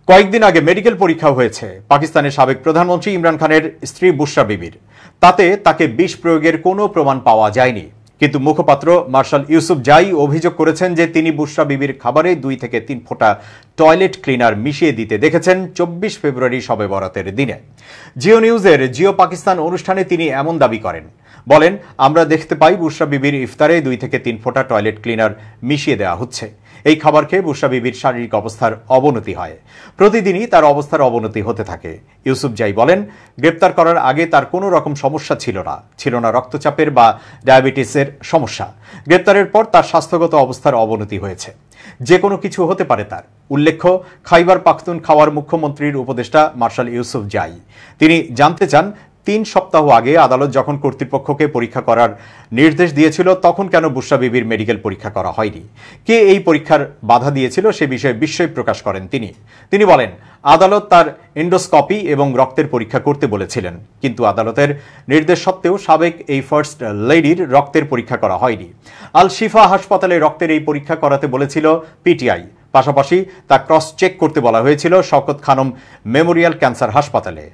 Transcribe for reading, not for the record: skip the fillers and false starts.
কয়েকদিন আগে মেডিকেল পরীক্ষা হয়েছে পাকিস্তানের সাবেক প্রধানমন্ত্রী ইমরান খানের স্ত্রী বুশরা বিবির। তাতে তাকে বিষ প্রয়োগের কোনো প্রমাণ পাওয়া যায়নি, কিন্তু মুখপাত্র মার্শাল ইউসুফ জাই অভিযোগ করেছেন যে তিনি বুশরা বিবির খাবারে 2 থেকে 3 ফোঁটা টয়লেট ক্লিনার মিশিয়ে দিতে দেখেছেন 24 ফেব্রুয়ারি শবে বরাতের দিনে। জিও নিউজের জিও পাকিস্তান অনুষ্ঠানে তিনি এমন দাবি করেন। বলেন, আমরা দেখতে পাই বুশরা বিবির ইফতারে 2 থেকে 3 ফোঁটা টয়লেট ক্লিনার মিশিয়ে দেওয়া হচ্ছে। এই খাবার খেয়ে বুশরা বিবির শারীরিক অবস্থার অবনতি হয়, প্রতিদিনই তার অবস্থার অবনতি হতে থাকে। ইউসুফ জাই বলেন, গ্রেপ্তার করার আগে তার কোনো রকম সমস্যা ছিল না রক্তচাপের বা ডায়াবেটিসের সমস্যা। গ্রেপ্তারের পর তার স্বাস্থ্যগত অবস্থার অবনতি হয়েছে, যে কোনো কিছু হতে পারে তার। উল্লেখ্য, খাইবার পাখতুনখাওয়ার মুখ্যমন্ত্রীর উপদেষ্টা মার্শাল ইউসুফ জাই তিনি জানতে চান, 3 সপ্তাহ আগে আদালত যখন কর্তৃপক্ষকে পরীক্ষা করার নির্দেশ দিয়েছিল তখন কেন বুশরা বিবির মেডিকেল পরীক্ষা করা হয়নি, কে এই পরীক্ষার বাধা দিয়েছিল সে বিষয়ে বিস্ময় প্রকাশ করেন তিনি বলেন, আদালত তার এন্ডোস্কপি এবং রক্তের পরীক্ষা করতে বলেছিলেন, কিন্তু আদালতের নির্দেশ সত্ত্বেও সাবেক এই ফার্স্ট লেডির রক্তের পরীক্ষা করা হয়নি। আল শিফা হাসপাতালে রক্তের এই পরীক্ষা করাতে বলেছিল পিটিআই, পাশাপাশি তা ক্রস চেক করতে বলা হয়েছিল শওকত খানম মেমোরিয়াল ক্যান্সার হাসপাতালে।